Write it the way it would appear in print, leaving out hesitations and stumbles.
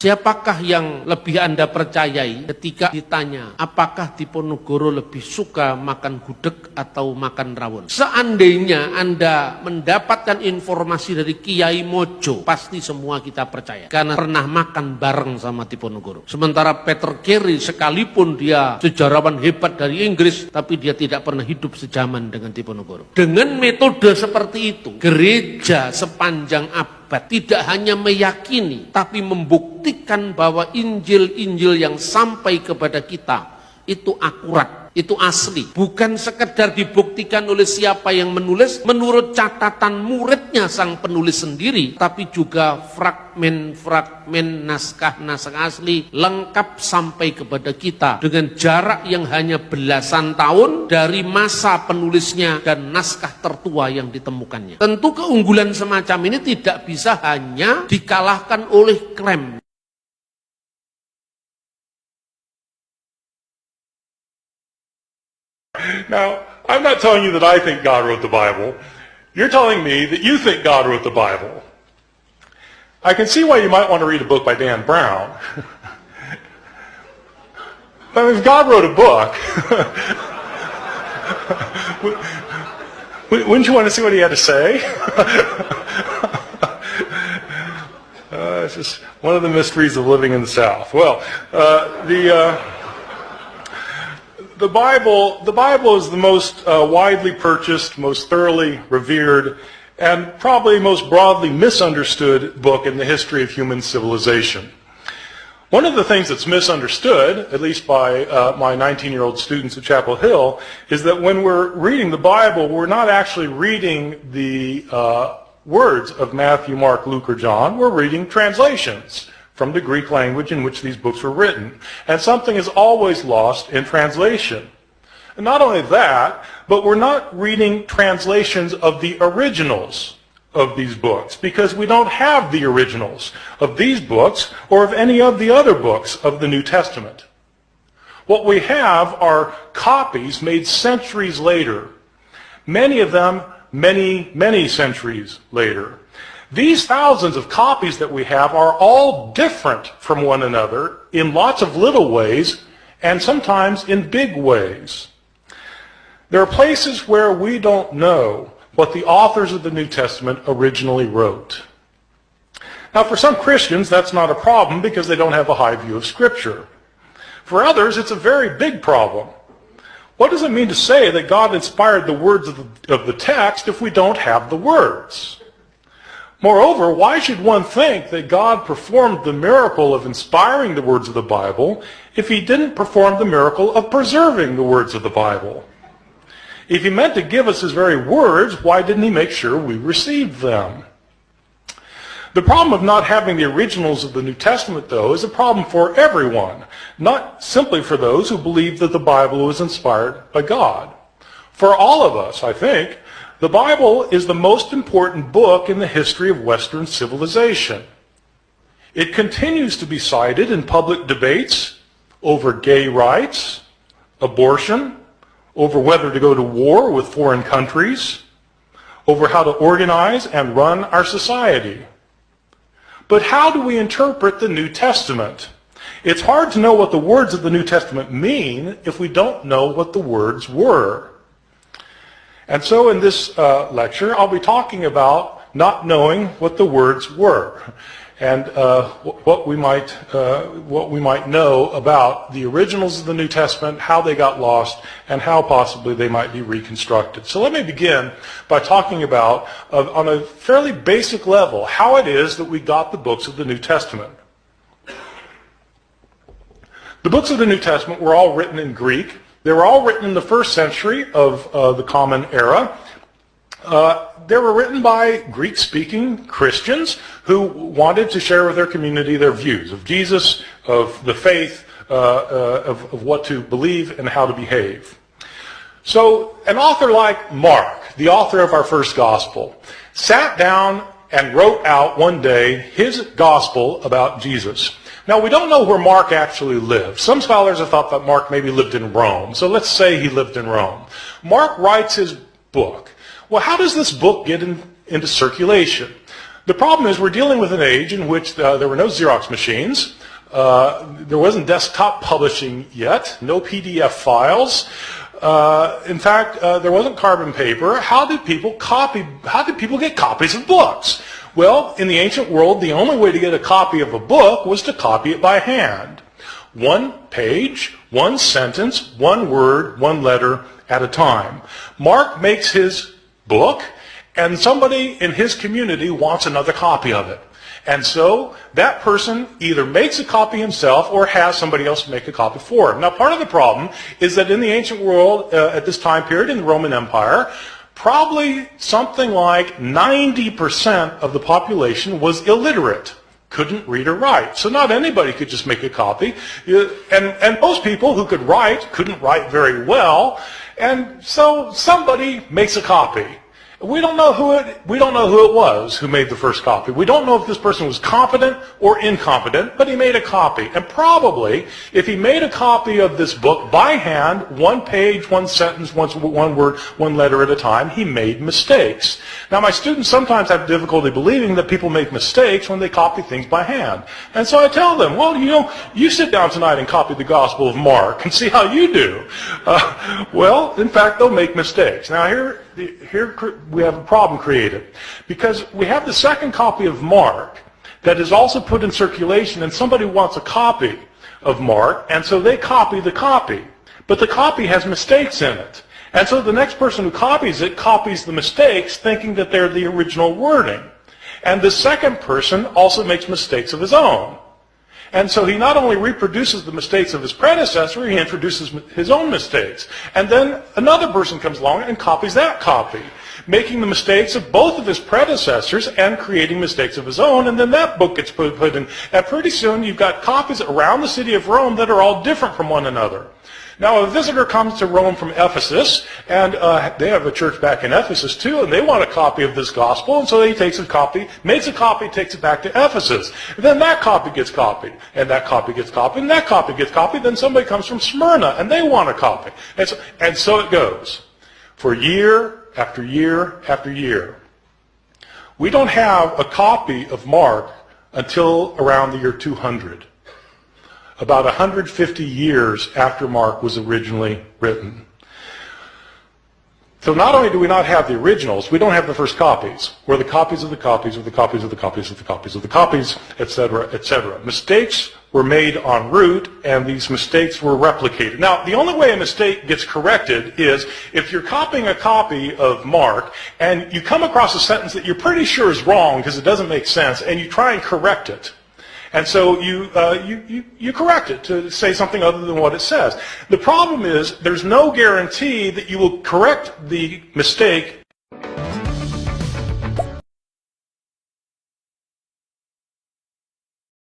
Siapakah yang lebih Anda percayai ketika ditanya, apakah Diponegoro lebih suka makan gudeg atau makan rawon? Seandainya Anda mendapatkan informasi dari Kiai Mojo, pasti semua kita percaya. Karena pernah makan bareng sama Diponegoro. Sementara Peter Carey, sekalipun dia sejarawan hebat dari Inggris, tapi dia tidak pernah hidup sejaman dengan Diponegoro. Dengan metode seperti itu, gereja sepanjang abad tidak hanya meyakini, tapi membuktikan bahwa Injil-Injil yang sampai kepada kita itu akurat, itu asli. Bukan sekedar dibuktikan oleh siapa yang menulis, menurut catatan muridnya sang penulis sendiri, tapi juga fragmen-fragmen naskah-naskah asli lengkap sampai kepada kita dengan jarak yang hanya belasan tahun dari masa penulisnya dan naskah tertua yang ditemukannya. Tentu keunggulan semacam ini tidak bisa hanya dikalahkan oleh klaim. Now, I'm not telling you that I think God wrote the Bible. You're telling me that you think God wrote the Bible. I can see why you might want to read a book by Dan Brown. But if God wrote a book, wouldn't you want to see what he had to say? It's just one of the mysteries of living in the South. Well, The Bible is the most widely purchased, most thoroughly revered, and probably most broadly misunderstood book in the history of human civilization. One of the things that's misunderstood, at least by my 19-year-old students at Chapel Hill, is that when we're reading the Bible, we're not actually reading the words of Matthew, Mark, Luke, or John. We're reading translations from the Greek language in which these books were written. And something is always lost in translation. And not only that, but we're not reading translations of the originals of these books, because we don't have the originals of these books or of any of the other books of the New Testament. What we have are copies made centuries later, many of them many centuries later. These thousands of copies that we have are all different from one another in lots of little ways and sometimes in big ways. There are places where we don't know what the authors of the New Testament originally wrote. Now, for some Christians, that's not a problem because they don't have a high view of Scripture. For others, it's a very big problem. What does it mean to say that God inspired the words of the text if we don't have the words? Moreover, why should one think that God performed the miracle of inspiring the words of the Bible if he didn't perform the miracle of preserving the words of the Bible? If he meant to give us his very words, why didn't he make sure we received them? The problem of not having the originals of the New Testament, though, is a problem for everyone, not simply for those who believe that the Bible was inspired by God. For all of us, I think, the Bible is the most important book in the history of Western civilization. It continues to be cited in public debates over gay rights, abortion, over whether to go to war with foreign countries, over how to organize and run our society. But how do we interpret the New Testament? It's hard to know what the words of the New Testament mean if we don't know what the words were. And so in this lecture, I'll be talking about not knowing what the words were and what we might know about the originals of the New Testament, how they got lost, and how possibly they might be reconstructed. So let me begin by talking about, on a fairly basic level, how it is that we got the books of the New Testament. The books of the New Testament were all written in Greek. They were all written in the first century of the Common Era. They were written by Greek-speaking Christians who wanted to share with their community their views of Jesus, of the faith, of what to believe and how to behave. So an author like Mark, the author of our first gospel, sat down and wrote out one day his gospel about Jesus. Now, we don't know where Mark actually lived. Some scholars have thought that Mark maybe lived in Rome. So let's say he lived in Rome. Mark writes his book. Well, how does this book get into circulation? The problem is we're dealing with an age in which there were no Xerox machines. There wasn't desktop publishing yet, no PDF files. In fact, there wasn't carbon paper. How did people get copies of books? Well, in the ancient world, the only way to get a copy of a book was to copy it by hand. One page, one sentence, one word, one letter at a time. Mark makes his book, and somebody in his community wants another copy of it. And so that person either makes a copy himself or has somebody else make a copy for him. Now, part of the problem is that in the ancient world, at this time period in the Roman Empire, probably something like 90% of the population was illiterate, couldn't read or write. So not anybody could just make a copy. And most people who could write couldn't write very well. And so somebody makes a copy. We don't know who it was who made the first copy. We don't know if this person was competent or incompetent, but he made a copy. And probably, if he made a copy of this book by hand, one page, one sentence, one word, one letter at a time, he made mistakes. Now, my students sometimes have difficulty believing that people make mistakes when they copy things by hand. And so I tell them, well, you sit down tonight and copy the Gospel of Mark and see how you do. Well, in fact, they'll make mistakes. Now, here we have a problem created, because we have the second copy of Mark that is also put in circulation, and somebody wants a copy of Mark, and so they copy the copy. But the copy has mistakes in it. And so the next person who copies it copies the mistakes, thinking that they're the original wording. And the second person also makes mistakes of his own. And so he not only reproduces the mistakes of his predecessor, he introduces his own mistakes. And then another person comes along and copies that copy, making the mistakes of both of his predecessors and creating mistakes of his own. And then that book gets put in. And pretty soon you've got copies around the city of Rome that are all different from one another. Now, a visitor comes to Rome from Ephesus, and they have a church back in Ephesus too, and they want a copy of this gospel, and so he takes a copy, makes a copy, takes it back to Ephesus. And then that copy gets copied, and that copy gets copied, and that copy gets copied. Then somebody comes from Smyrna, and they want a copy. And so it goes for year after year after year. We don't have a copy of Mark until around the year 200. About 150 years after Mark was originally written. So not only do we not have the originals, we don't have the first copies, or the copies of the copies of the copies of the copies of the copies of the copies, etc., etc. Mistakes were made en route, and these mistakes were replicated. Now, the only way a mistake gets corrected is if you're copying a copy of Mark, and you come across a sentence that you're pretty sure is wrong because it doesn't make sense, and you try and correct it. And so you correct it to say something other than what it says. The problem is there's no guarantee that you will correct the mistake